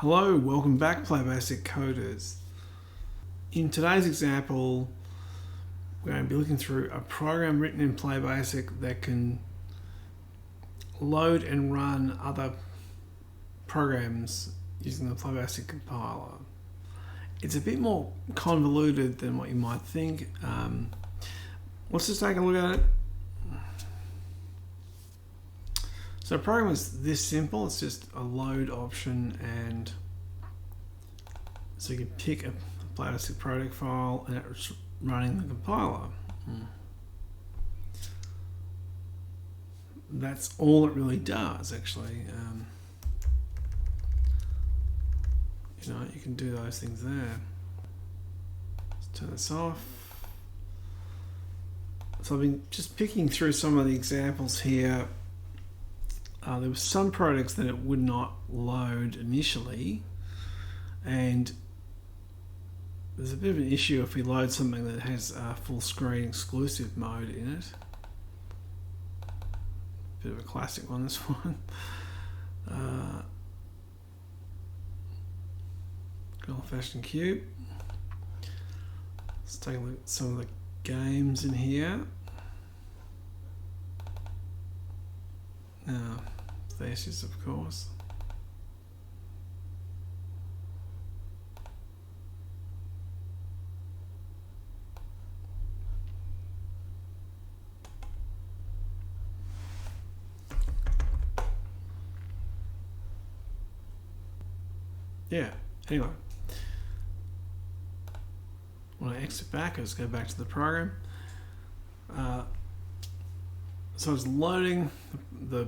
Hello, welcome back PlayBASIC coders. In today's example, we're going to be looking through a program written in PlayBASIC that can load and run other programs using the PlayBASIC compiler. It's a bit more convoluted than what you might think. Let's just take a look at it. So the program is this simple. It's just a load option, and so you can pick a PlayBASIC project file and it's running the compiler. That's all it really does, actually. You can do those things there. Let's turn this off. So I've been just picking through some of the examples here. There were some projects that it would not load initially, and there's a bit of an issue if we load something that has a full screen exclusive mode in it. Bit of a classic one, this one. Good old-fashioned cube. Let's take a look at some of the games in here. Thesis, of course. Yeah, anyway. When I exit back, let's go back to the program. So it's loading the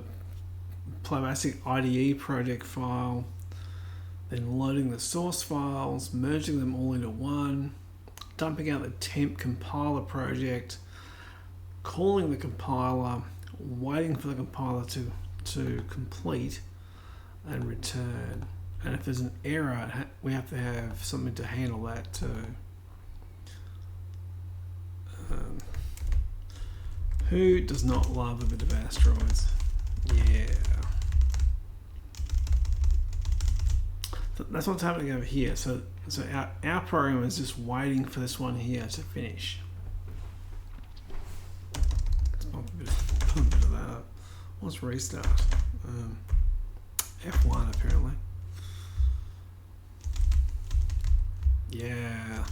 PlayBASIC IDE project file, then loading the source files, merging them all into one, dumping out the temp compiler project, calling the compiler, waiting for the compiler to complete and return. And if there's an error, we have to have something to handle that too. Who does not love a bit of asteroids? Yeah. So that's what's happening over here. So our program is just waiting for this one here to finish. Let's pump a bit of that up. Let's restart. F1 apparently. Yeah.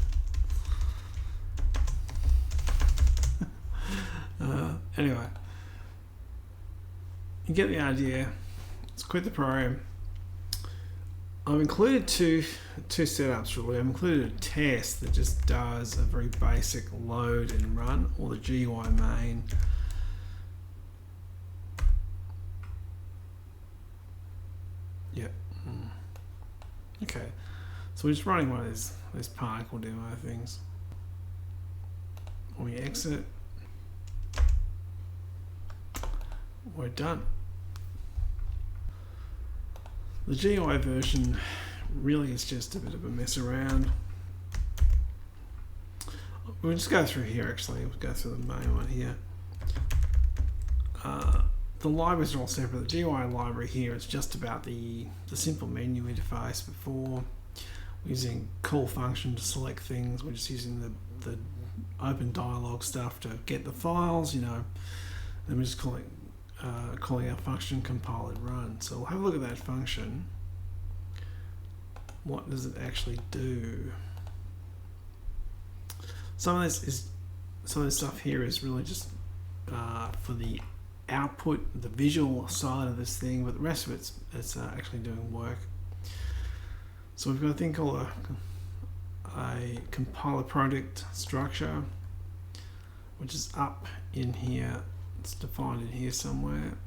Anyway, you get the idea. Let's quit the program. I've included two setups really. I've included a test that just does a very basic load and run, or the GUI main. Yep. Okay. So we're just running one of these particle demo things. When we exit, we're done. The GUI version really is just a bit of a mess around. We'll just go through here actually. We'll go through the main one here. The libraries are all separate. The GUI library here is just about the simple menu interface before. We're using call function to select things. We're just using the open dialog stuff to get the files, and we're just calling our function compile and run. So we'll have a look at that function. What does it actually do? Some of this stuff here is really just for the output, the visual side of this thing, but the rest of it's actually doing work. So we've got a thing called a compiler project structure, which is up in here. It's defined in here somewhere.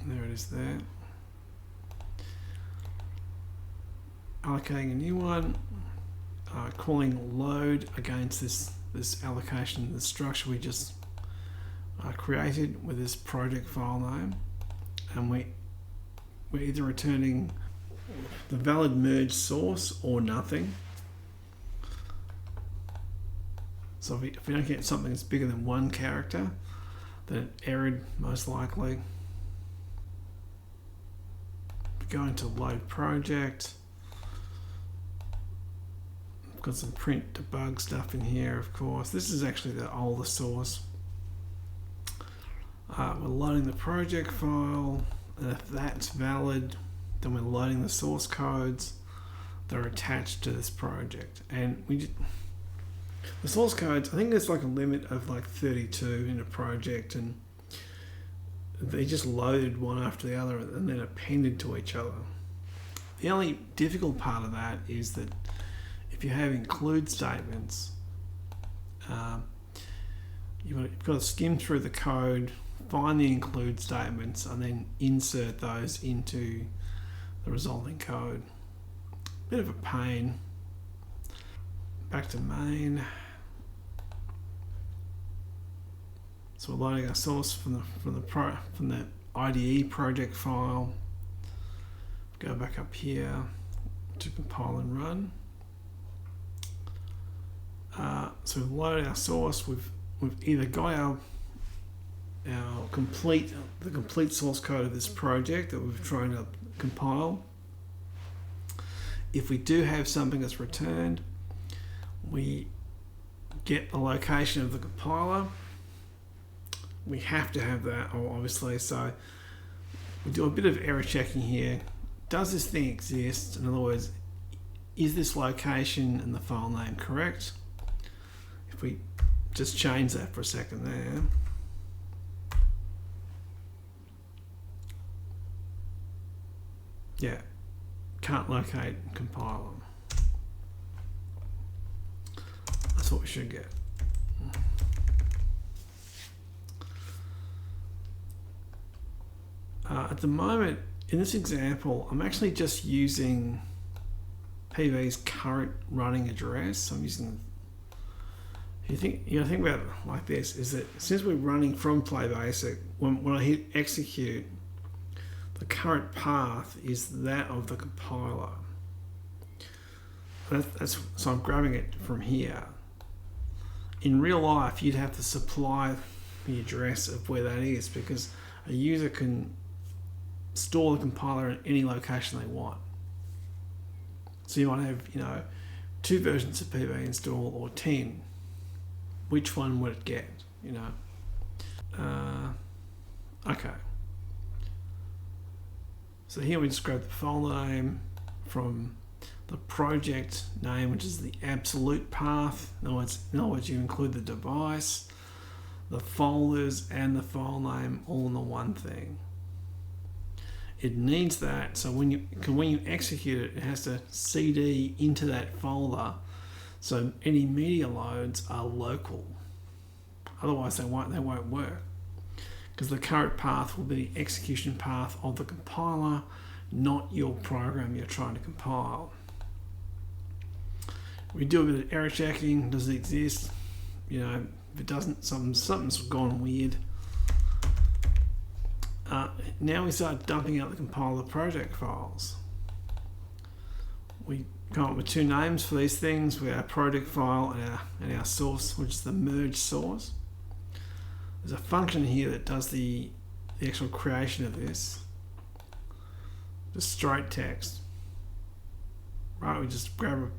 There it is there. Allocating a new one, calling load against this allocation, the structure we just created with this project file name, and we're either returning the valid merge source or nothing. So if we don't get something that's bigger than one character, then it errored most likely. Going to load project, got some print debug stuff in here, of course. This is actually the older source. We're loading the project file, and if that's valid, then we're loading the source codes that are attached to this project. And the source codes, I think there's like a limit of like 32 in a project, and they just loaded one after the other and then appended to each other. The only difficult part of that is that if you have include statements, you've got to skim through the code, find the include statements, and then insert those into the resulting code. Bit of a pain. Back to main. So we're loading our source from the IDE project file. Go back up here to compile and run. So we've loaded our source. We've either got the complete source code of this project that we're trying to compile. If we do have something that's returned, we get the location of the compiler. We have to have that, obviously, so we do a bit of error checking here. Does this thing exist? In other words, is this location and the file name correct? If we just change that for a second there. Yeah, can't locate and compile them. That's what we should get. At the moment, in this example, I'm actually just using PV's current running address. So I'm using. Think about it like this: is that since we're running from PlayBASIC, when I hit execute, the current path is that of the compiler. So I'm grabbing it from here. In real life, you'd have to supply the address of where that is, because a user can store the compiler in any location they want. So you might have, 2 versions of PV installed or 10. Which one would it get? Okay. So here we just grab the file name from the project name, which is the absolute path. In other words, you include the device, the folders, and the file name all in the one thing. It needs that, so when you execute it, it has to CD into that folder, so any media loads are local. Otherwise, they won't work, because the current path will be the execution path of the compiler, not your program you're trying to compile. We do a bit of error checking. Does it exist? If it doesn't, something's gone weird. Now we start dumping out the compiler project files. We come up with 2 names for these things. We have our project file and our source, which is the merge source. There's a function here that does the actual creation of this. Just straight text. Right, we just grab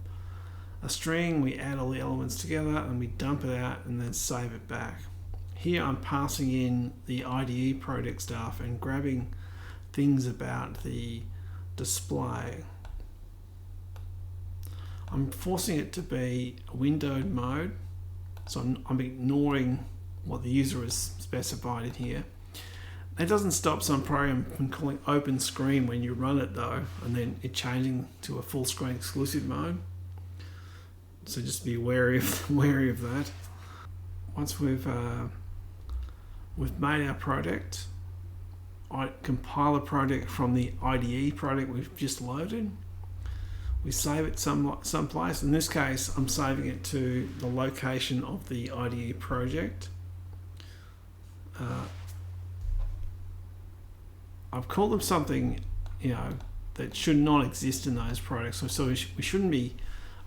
a string, we add all the elements together, and we dump it out and then save it back. Here I'm passing in the IDE project stuff and grabbing things about the display. I'm forcing it to be a windowed mode, so I'm ignoring what the user has specified in here. That doesn't stop some program from calling open screen when you run it though, and then it changing to a full screen exclusive mode. So just be wary of that. Once we've made our project, I compile a project from the IDE project we've just loaded. We save it someplace. In this case, I'm saving it to the location of the IDE project. I've called them something, that should not exist in those projects. So we shouldn't be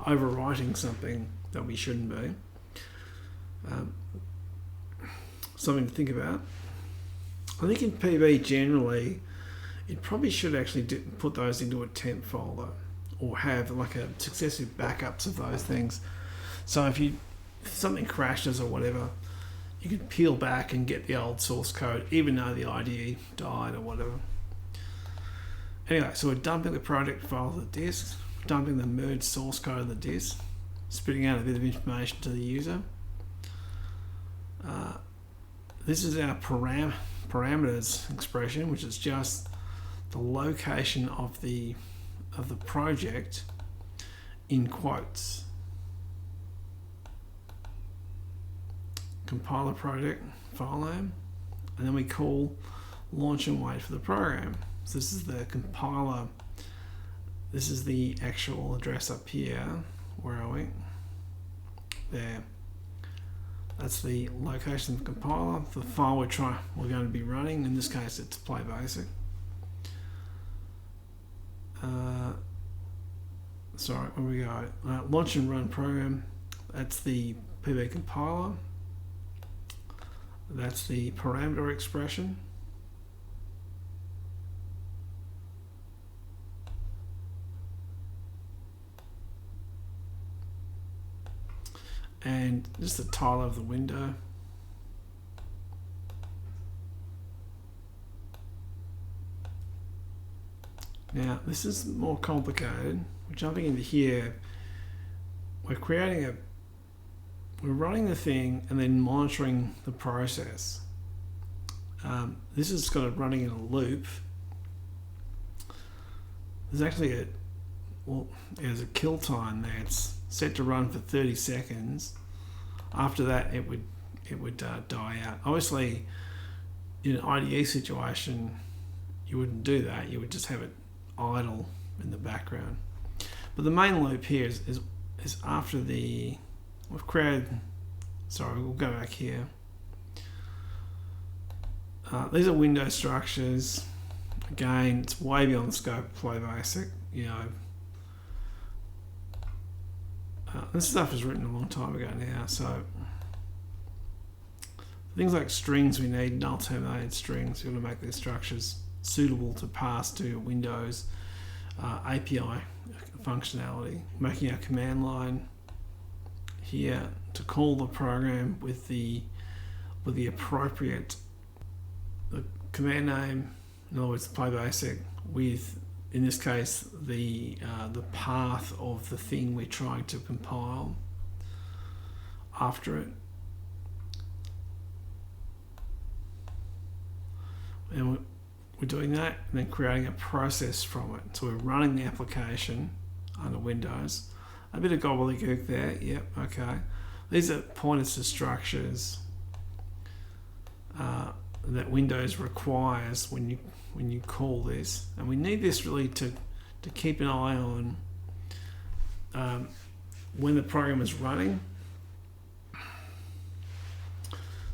overwriting something that we shouldn't be. Something to think about. I think in PV generally, it probably should actually put those into a temp folder, or have like a successive backups of those things. So if something crashes or whatever, you can peel back and get the old source code, even though the IDE died or whatever. Anyway, so we're dumping the project file to the disk, dumping the merged source code of the disk, spitting out a bit of information to the user. This is our parameters expression, which is just the location of the project in quotes. Compiler project file name, and then we call launch and wait for the program. So this is the compiler. This is the actual address up here. Where are we? There. That's the location of the compiler. The file we're going to be running. In this case, it's PlayBASIC. Sorry, where we go? Launch and run program. That's the PB compiler. That's the parameter expression. And just the title of the window. Now, this is more complicated. We're jumping into here. We're running the thing and then monitoring the process. This is kind of running in a loop. There's actually there's a kill time there. It's set to run for 30 seconds. After that, it would die out. Obviously, in an IDE situation, you wouldn't do that. You would just have it idle in the background. But the main loop here is after we've created. Sorry, we'll go back here. These are window structures. Again, it's way beyond the scope of PlayBASIC. This stuff was written a long time ago now, so things like strings we need, null terminated strings. We're going to make these structures suitable to pass to Windows API functionality. Making our command line here to call the program with the appropriate command name. In other words, PlayBASIC with, in this case, the path of the thing we're trying to compile after it. And we're doing that and then creating a process from it. So we're running the application under Windows. A bit of gobbledygook there. Yep, okay. These are pointers to structures that Windows requires when you call this, and we need this really to keep an eye on when the program is running.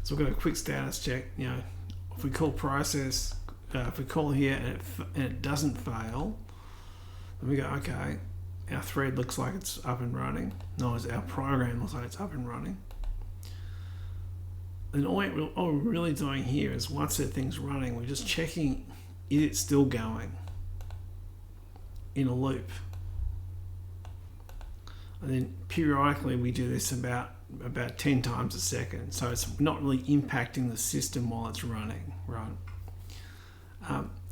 So we've got a quick status check. If we call process, if we call here and it doesn't fail, then we go, okay, our thread looks like it's up and running. No, our program looks like it's up and running. And all we're really doing here is once that thing's running, we're just checking, is it still going in a loop? And then periodically we do this about 10 times a second. So it's not really impacting the system while it's running, right?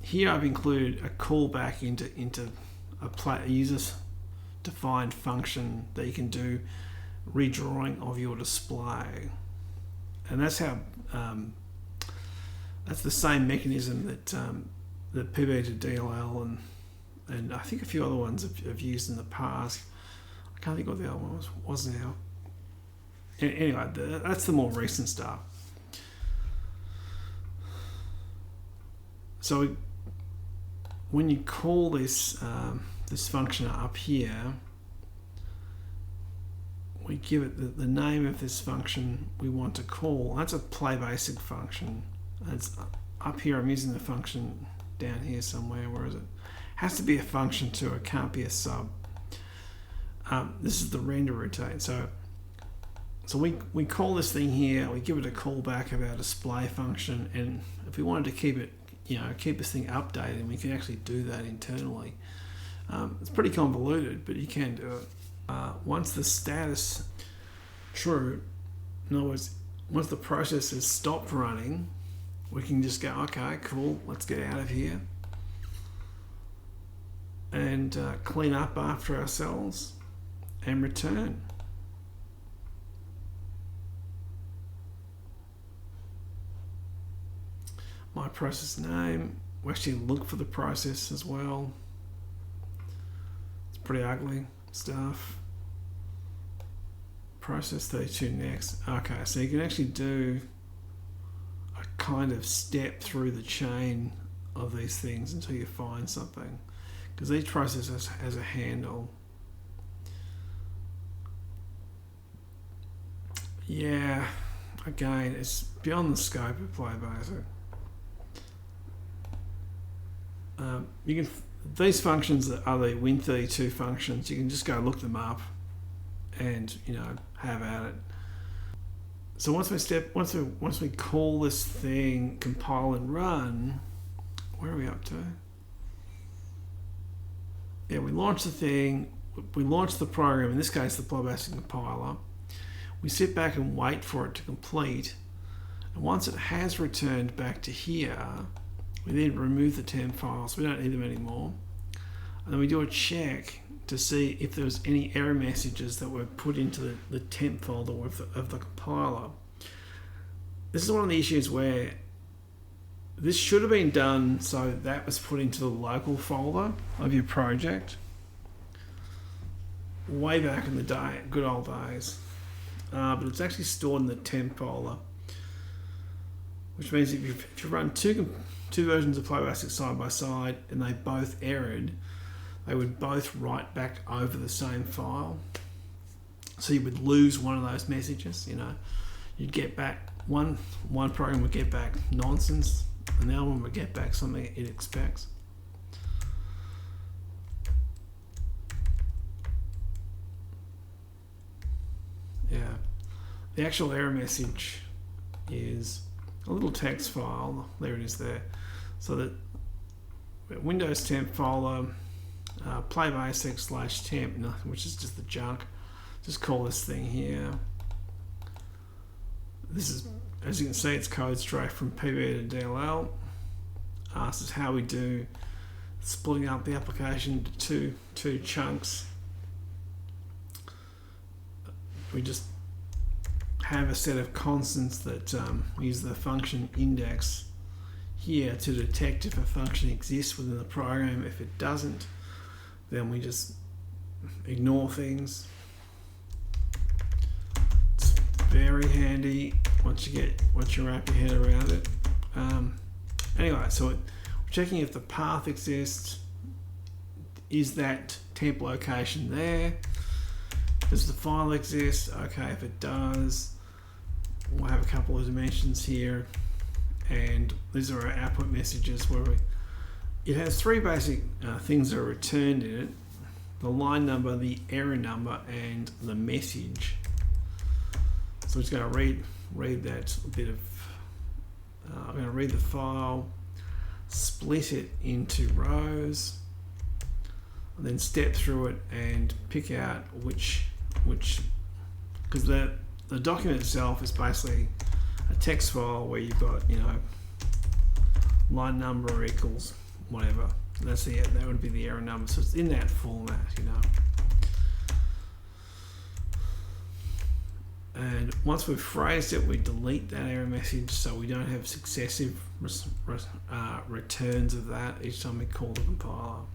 Here I've included a callback into a user-defined function that you can do redrawing of your display. And that's how that's the same mechanism that PB to DLL and I think a few other ones have used in the past. I can't think what the other one was now. Anyway, that's the more recent stuff. So when you call this this function up here, we give it the name of this function we want to call. That's a PlayBASIC function. It's up here. I'm using the function down here somewhere. Where is it? Has to be a function too. It can't be a sub. This is the render routine. So we call this thing here. We give it a callback of our display function, and if we wanted to keep it, keep this thing updated, we can actually do that internally. It's pretty convoluted, but you can do it. Once the status true, in other words, once the process has stopped running, we can just go, okay, cool, let's get out of here and clean up after ourselves and return. My process name, we actually look for the process as well. It's pretty ugly stuff. Process 32 next. Okay, so you can actually do a kind of step through the chain of these things until you find something, because each process has a handle. Yeah, again, it's beyond the scope of PlayBASIC. You can these functions that are the Win32 functions. You can just go look them up and have at it. So once we call this thing compile and run, where are we up to? Yeah, we launch the thing. We launch the program. In this case, the PlayBASIC compiler. We sit back and wait for it to complete. And once it has returned back to here, we then remove the temp files. We don't need them anymore. And then we do a check to see if there was any error messages that were put into the temp folder of the compiler. This is one of the issues where this should have been done so that was put into the local folder of your project way back in the day, good old days. But it's actually stored in the temp folder, which means if you run two versions of PlayBASIC side by side and they both errored, they would both write back over the same file. So you would lose one of those messages. You'd get back one program would get back nonsense, and the other one would get back something it expects. Yeah, the actual error message is a little text file. There it is there. So that Windows temp folder, PlayBASIC/temp, which is just the junk. Just call this thing here. This is, as you can see, it's code straight from PB to DLL. This is how we do splitting up the application to two chunks. We just have a set of constants that use the function index here to detect if a function exists within the program. If it doesn't, then we just ignore things. It's very handy once you wrap your head around it. Anyway, so we're checking if the path exists. Is that temp location there? Does the file exist? Okay, if it does, we'll have a couple of dimensions here, and these are our output messages where it has three basic things that are returned in it: the line number, the error number, and the message. So I'm just going to read that bit of. I'm going to read the file, split it into rows, and then step through it and pick out which because the document itself is basically a text file where you've got line number equals whatever. And that would be the error number. So it's in that format, And once we've phrased it, we delete that error message so we don't have successive returns of that each time we call the compiler.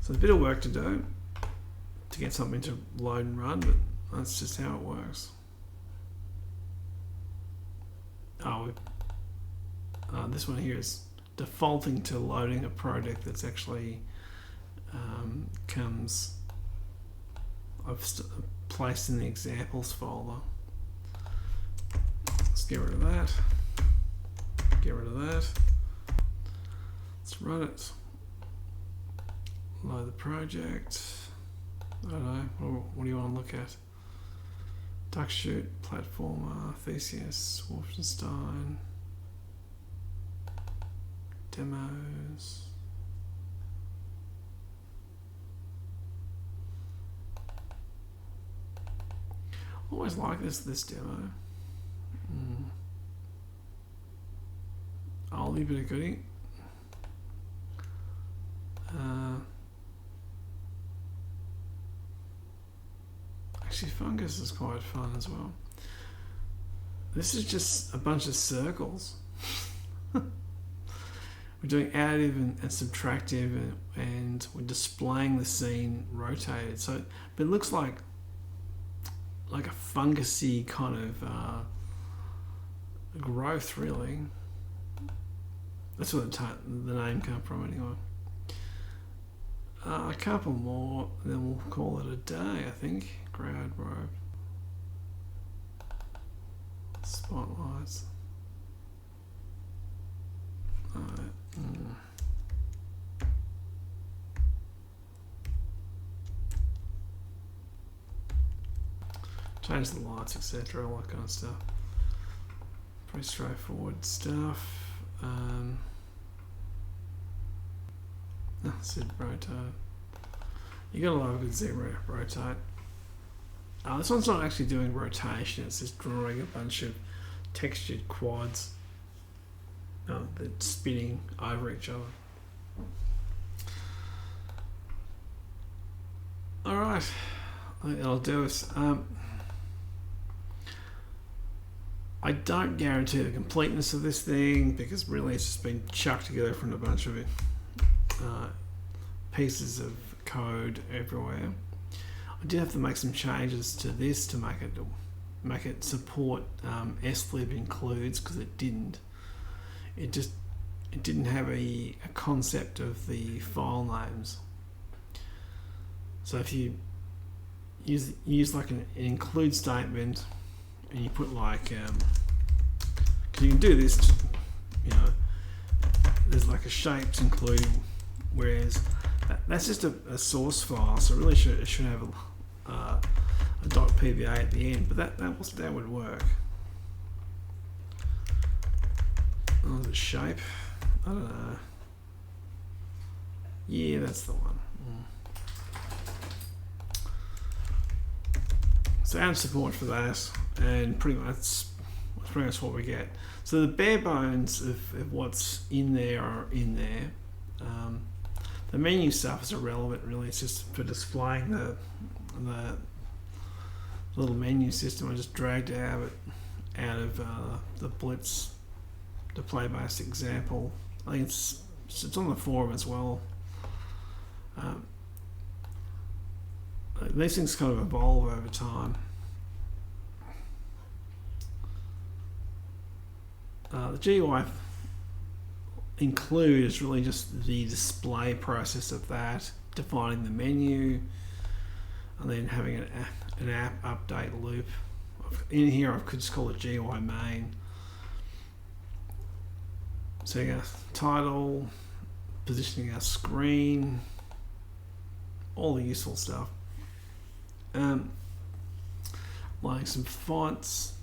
So there's a bit of work to do to get something to load and run, but that's just how it works. This one here is defaulting to loading a project that's actually I've placed in the examples folder. Let's get rid of that. Get rid of that. Let's run it. Load the project. I don't know. What do you want to look at? Duck Shoot, Platformer, Theseus, Wolfenstein, Demos. Always like this demo. Oldie bit of goodie. Actually, fungus is quite fun as well. This is just a bunch of circles. We're doing additive and subtractive, and we're displaying the scene rotated. So, but it looks like a fungusy kind of growth, really. That's where the name come from, anyway. A couple more, then we'll call it a day, I think. Crowd rope. Spotlights. Alright. Change the lights, etc., all that kind of stuff. Pretty straightforward stuff. Z rotate. You gotta love a good Z rotate. This one's not actually doing rotation, it's just drawing a bunch of textured quads that's spinning over each other. Alright, I think that'll do us. I don't guarantee the completeness of this thing because really it's just been chucked together from a bunch of pieces of code everywhere. I did have to make some changes to this to make it support slib includes, because it didn't. It didn't have a concept of the file names. So if you use like an include statement, and you put like, cause you can do this, there's like a shapes including, whereas that's just a source file, so it really should have a .pba at the end, but that would work. Oh, the shape, I don't know. Yeah, that's the one. So add support for that, and pretty much that's pretty much what we get. So the bare bones of what's in there are in there. The menu stuff is irrelevant, really. It's just for displaying the little menu system. I just dragged it out of the Blitz, the PlayBASIC example. I think it's on the forum as well. These things kind of evolve over time. The GUI include is really just the display process of that, defining the menu, and then having an app update loop. In here, I could just call it GUI main. So you got title, positioning our screen, all the useful stuff. Like some fonts,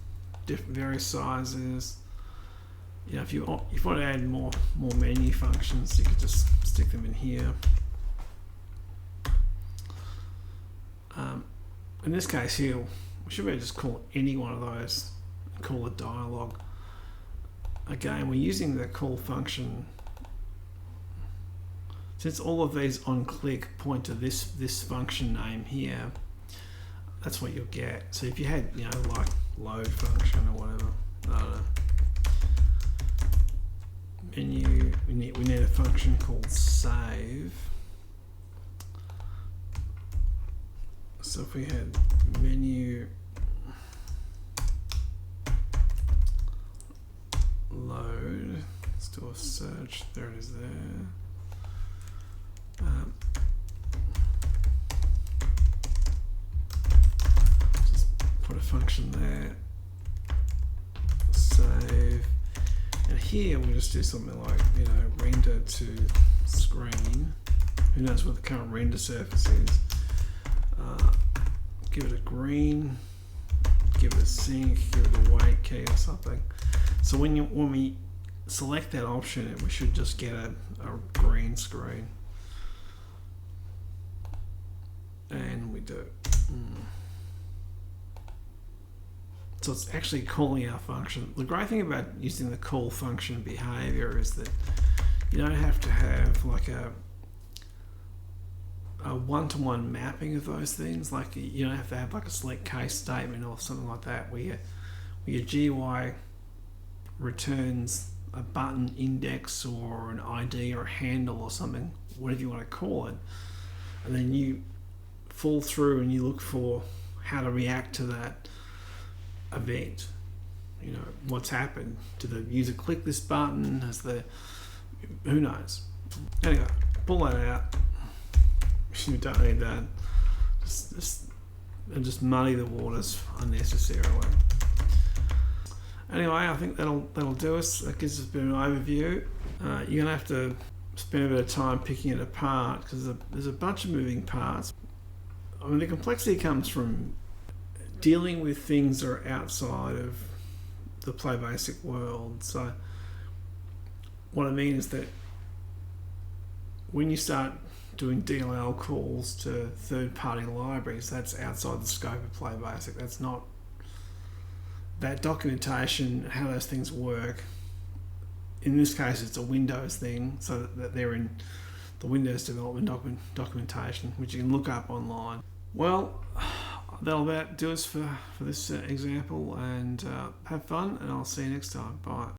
various sizes. If you want to add more menu functions, you could just stick them in here. In this case here, we should be able to just call any one of those and call it dialog. Again, we're using the call function. Since all of these on click point to this function name here, that's what you'll get. So if you had like load function or whatever, I don't know. Menu, we need a function called save. So if we had menu load, let's do a search, there it is there. Just put a function there, save, and here we'll just do something like, render to screen. Who knows what the current render surface is. Give it a green, give it a sync, give it a weight key or something. So when we select that option, we should just get a green screen. And we do. So it's actually calling our function. The great thing about using the call function behavior is that you don't have to have like a one-to-one mapping of those things. Like you don't have to have like a select case statement or something like that where your GUI returns a button index or an ID or a handle or something, whatever you want to call it, and then you fall through and you look for how to react to that event. You know, what's happened? Did the user click this button? Who knows? Anyway, pull that out. You don't need that. Just muddy the waters unnecessarily. Anyway, I think that'll do us. That gives us a bit of an overview. You're gonna have to spend a bit of time picking it apart because there's a bunch of moving parts. I mean, the complexity comes from dealing with things that are outside of the PlayBASIC world. So what I mean is that when you start doing DLL calls to third-party libraries, that's outside the scope of PlayBASIC. That's not that documentation, how those things work. In this case, it's a Windows thing, so that they're in the Windows development documentation, which you can look up online. Well, that'll about do us for this example, and have fun, and I'll see you next time. Bye.